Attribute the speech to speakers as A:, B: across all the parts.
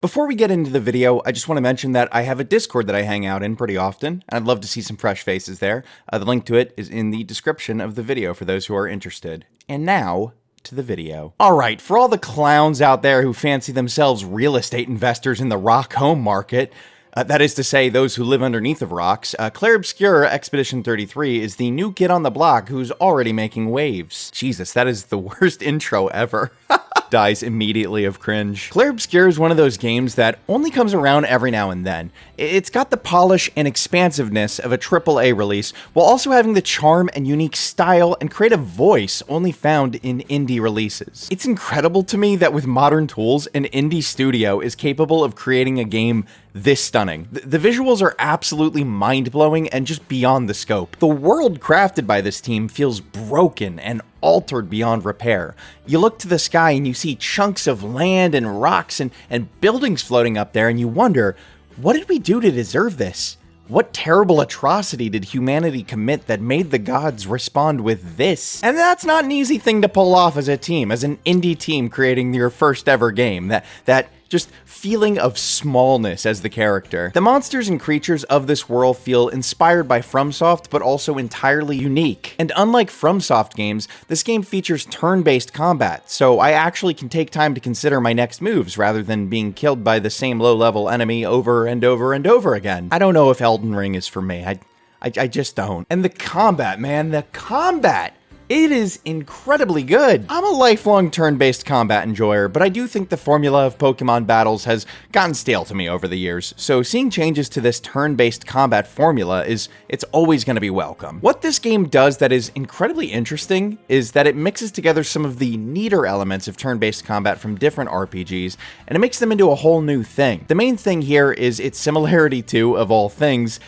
A: Before we get into the video, I just want to mention that I have a Discord that I hang out in pretty often, and I'd love to see some fresh faces there. The link to it is in the description of the video for those who are interested. And now, to the video. Alright, for all the clowns out there who fancy themselves real estate investors in the rock home market, that is to say, those who live underneath of rocks, Clair Obscur Expedition 33 is the new kid on the block who's already making waves. Jesus, that is the worst intro ever. Dies immediately of cringe. Clair Obscur is one of those games that only comes around every now and then. It's got the polish and expansiveness of a AAA release, while also having the charm and unique style and creative voice only found in indie releases. It's incredible to me that with modern tools, an indie studio is capable of creating a game this stunning. The visuals are absolutely mind-blowing and just beyond the scope. The world crafted by this team feels broken and altered beyond repair. You look to the sky and you see chunks of land and rocks and buildings floating up there, and you wonder, what did we do to deserve this? What terrible atrocity did humanity commit that made the gods respond with this? And that's not an easy thing to pull off as a team, as an indie team creating your first ever game. That just feeling of smallness as the character. The monsters and creatures of this world feel inspired by FromSoft, but also entirely unique. And unlike FromSoft games, this game features turn-based combat, so I actually can take time to consider my next moves rather than being killed by the same low-level enemy over and over and over again. I don't know if Elden Ring is for me. I just don't. And the combat, man, the combat! It is incredibly good. I'm a lifelong turn-based combat enjoyer, but I do think the formula of Pokemon battles has gotten stale to me over the years, so seeing changes to this turn-based combat formula it's always going to be welcome. What this game does that is incredibly interesting is that it mixes together some of the neater elements of turn-based combat from different RPGs, and it makes them into a whole new thing. The main thing here is its similarity to, of all things,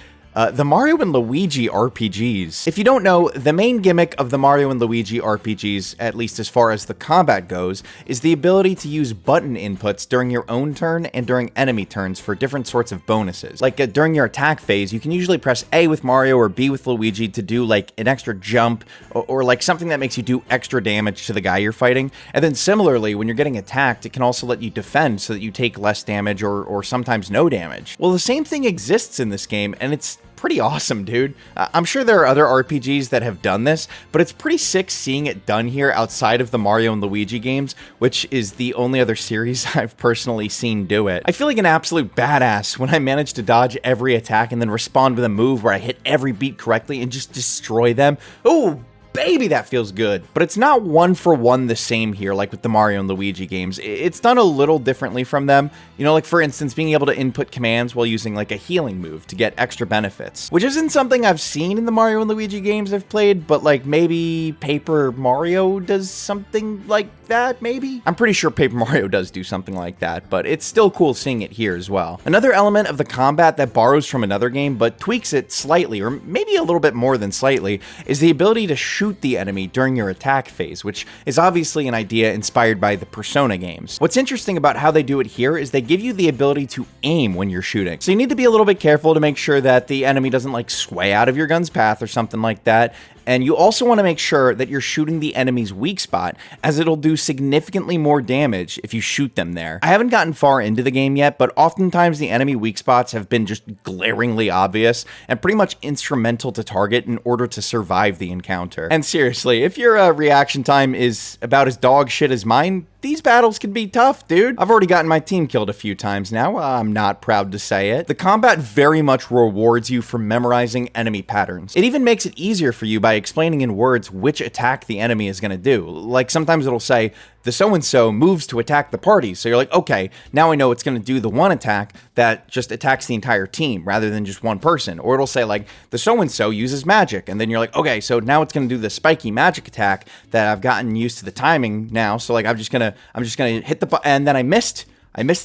A: the Mario and Luigi RPGs. If you don't know, the main gimmick of the Mario and Luigi RPGs, at least as far as the combat goes, is the ability to use button inputs during your own turn and during enemy turns for different sorts of bonuses. Like during your attack phase, you can usually press A with Mario or B with Luigi to do like an extra jump or like something that makes you do extra damage to the guy you're fighting. And then similarly, when you're getting attacked, it can also let you defend so that you take less damage or sometimes no damage. Well, the same thing exists in this game, and it's pretty awesome, dude. I'm sure there are other RPGs that have done this, but it's pretty sick seeing it done here outside of the Mario and Luigi games, which is the only other series I've personally seen do it. I feel like an absolute badass when I manage to dodge every attack and then respond with a move where I hit every beat correctly and just destroy them. Oh, baby, that feels good. But it's not one for one the same here, like with the Mario and Luigi games. It's done a little differently from them. You know, like for instance, being able to input commands while using like a healing move to get extra benefits, which isn't something I've seen in the Mario and Luigi games I've played, but like maybe Paper Mario does something like that, maybe? I'm pretty sure Paper Mario does do something like that, but it's still cool seeing it here as well. Another element of the combat that borrows from another game, but tweaks it slightly, or maybe a little bit more than slightly, is the ability to shoot the enemy during your attack phase, which is obviously an idea inspired by the Persona games. What's interesting about how they do it here is they give you the ability to aim when you're shooting. So you need to be a little bit careful to make sure that the enemy doesn't like sway out of your gun's path or something like that. And you also want to make sure that you're shooting the enemy's weak spot, as it'll do significantly more damage if you shoot them there. I haven't gotten far into the game yet, but oftentimes the enemy weak spots have been just glaringly obvious and pretty much instrumental to target in order to survive the encounter. And seriously, if your reaction time is about as dog shit as mine, these battles can be tough, dude. I've already gotten my team killed a few times now. I'm not proud to say it. The combat very much rewards you for memorizing enemy patterns. It even makes it easier for you by explaining in words which attack the enemy is going to do. Like sometimes it'll say, the so-and-so moves to attack the party. So you're like, okay, now I know it's going to do the one attack that just attacks the entire team rather than just one person. Or it'll say like, the so-and-so uses magic. And then you're like, okay, so now it's going to do the spiky magic attack that I've gotten used to the timing now. So like, I'm just going to hit the button, and then I missed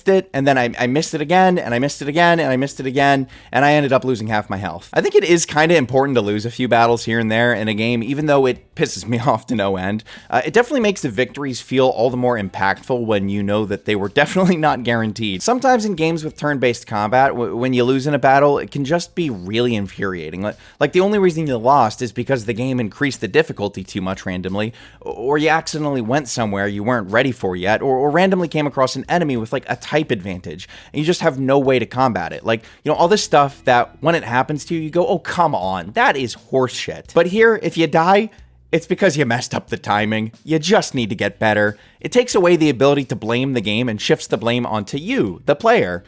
A: it, and then I missed it again, and I missed it again, and I missed it again, and I ended up losing half my health. I think it is kind of important to lose a few battles here and there in a game, even though it pisses me off to no end. It definitely makes the victories feel all the more impactful when you know that they were definitely not guaranteed. Sometimes in games with turn-based combat, when you lose in a battle, it can just be really infuriating. Like the only reason you lost is because the game increased the difficulty too much randomly, or you accidentally went somewhere you weren't ready for yet, or randomly came across an enemy with like a type advantage, and you just have no way to combat it. Like, you know, all this stuff that when it happens to you, you go, oh, come on, that is horseshit. But here, if you die, it's because you messed up the timing. You just need to get better. It takes away the ability to blame the game and shifts the blame onto you, the player.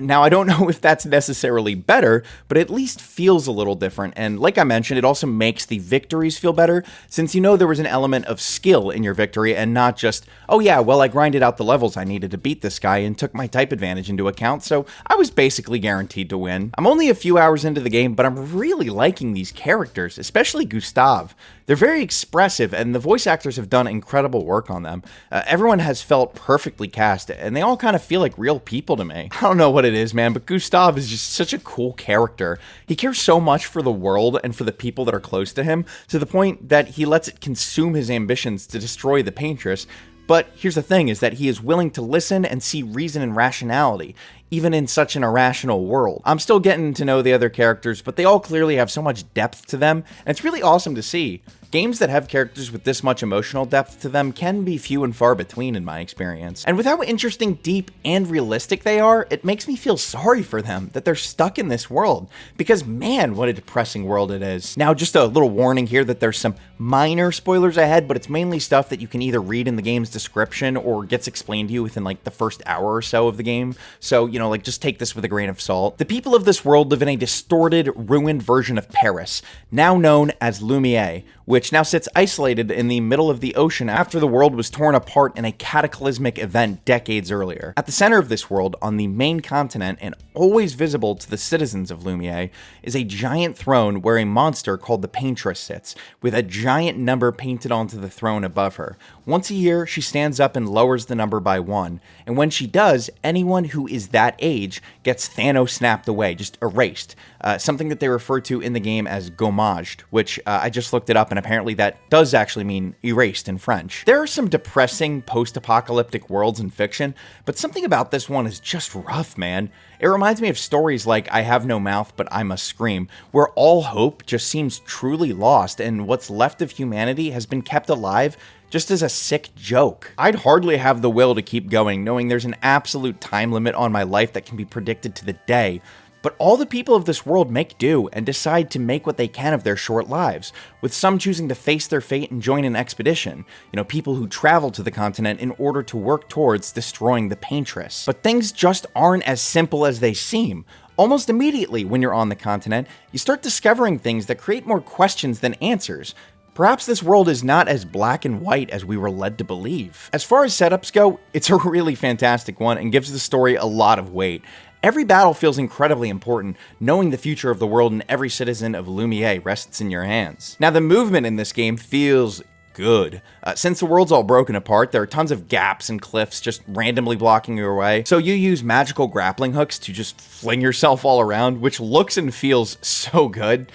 A: Now, I don't know if that's necessarily better, but it at least feels a little different. And like I mentioned, it also makes the victories feel better, since you know there was an element of skill in your victory and not just, oh yeah, well, I grinded out the levels I needed to beat this guy and took my type advantage into account, so I was basically guaranteed to win. I'm only a few hours into the game, but I'm really liking these characters, especially Gustav. They're very expressive, and the voice actors have done incredible work on them. Everyone has felt perfectly cast, and they all kind of feel like real people to me. I don't know what it is, man, but Gustav is just such a cool character. He cares so much for the world and for the people that are close to him, to the point that he lets it consume his ambitions to destroy the Paintress. But here's the thing, is that he is willing to listen and see reason and rationality, even in such an irrational world. I'm still getting to know the other characters, but they all clearly have so much depth to them, and it's really awesome to see. Games that have characters with this much emotional depth to them can be few and far between in my experience. And with how interesting, deep, and realistic they are, it makes me feel sorry for them that they're stuck in this world, because man, what a depressing world it is. Now, just a little warning here that there's some minor spoilers ahead, but it's mainly stuff that you can either read in the game's description or gets explained to you within like the first hour or so of the game. So, you know, like, just take this with a grain of salt. The people of this world live in a distorted, ruined version of Paris, now known as Lumiere, which now sits isolated in the middle of the ocean after the world was torn apart in a cataclysmic event decades earlier. At the center of this world, on the main continent and always visible to the citizens of Lumiere, is a giant throne where a monster called the Paintress sits, with a giant number painted onto the throne above her. Once a year, she stands up and lowers the number by 1, and when she does, anyone who is that age gets Thanos snapped away, just erased. Something that they refer to in the game as gommaged, which I just looked it up, and apparently that does actually mean erased in French. There are some depressing post-apocalyptic worlds in fiction, but something about this one is just rough, man. It reminds me of stories like I Have No Mouth, But I Must Scream, where all hope just seems truly lost, and what's left of humanity has been kept alive just as a sick joke. I'd hardly have the will to keep going, knowing there's an absolute time limit on my life that can be predicted to the day. But all the people of this world make do and decide to make what they can of their short lives, with some choosing to face their fate and join an expedition. You know, people who travel to the continent in order to work towards destroying the Paintress. But things just aren't as simple as they seem. Almost immediately when you're on the continent, you start discovering things that create more questions than answers. Perhaps this world is not as black and white as we were led to believe. As far as setups go, it's a really fantastic one and gives the story a lot of weight. Every battle feels incredibly important, knowing the future of the world and every citizen of Lumiere rests in your hands. Now, the movement in this game feels good. Since the world's all broken apart, there are tons of gaps and cliffs just randomly blocking your way, so you use magical grappling hooks to just fling yourself all around, which looks and feels so good.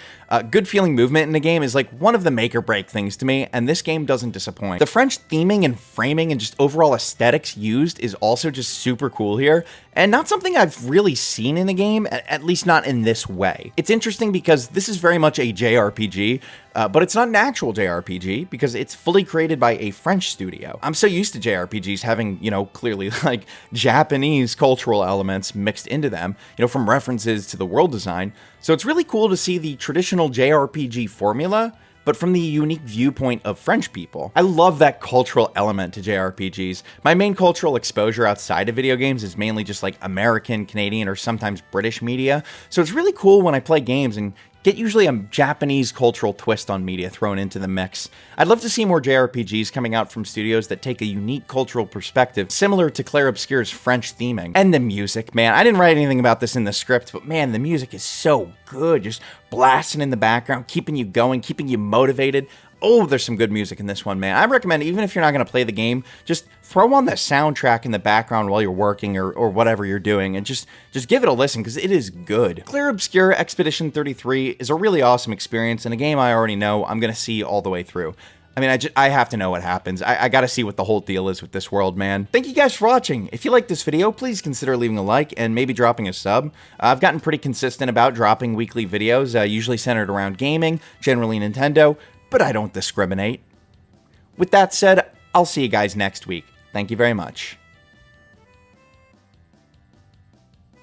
A: Good feeling movement in a game is like one of the make or break things to me, and this game doesn't disappoint. The French theming and framing and just overall aesthetics used is also just super cool here, and not something I've really seen in a game, at least not in this way. It's interesting because this is very much a JRPG, but it's not an actual JRPG because it's fully created by a French studio. I'm so used to JRPGs having, you know, clearly like Japanese cultural elements mixed into them, you know, from references to the world design. So it's really cool to see the traditional JRPG formula, but from the unique viewpoint of French people. I love that cultural element to JRPGs. My main cultural exposure outside of video games is mainly just like American, Canadian, or sometimes British media. So it's really cool when I play games and get usually a Japanese cultural twist on media thrown into the mix. I'd love to see more JRPGs coming out from studios that take a unique cultural perspective, similar to Clair Obscur's French theming. And the music, man. I didn't write anything about this in the script, but man, the music is so good. Just blasting in the background, keeping you going, keeping you motivated. Oh, there's some good music in this one, man. I recommend, even if you're not going to play the game, just throw on the soundtrack in the background while you're working or whatever you're doing, and just give it a listen, because it is good. Clair Obscur Expedition 33 is a really awesome experience, and a game I already know I'm going to see all the way through. I mean, I have to know what happens. I gotta see what the whole deal is with this world, man. Thank you guys for watching. If you liked this video, please consider leaving a like and maybe dropping a sub. I've gotten pretty consistent about dropping weekly videos, usually centered around gaming, generally Nintendo, but I don't discriminate. With that said, I'll see you guys next week. Thank you very much.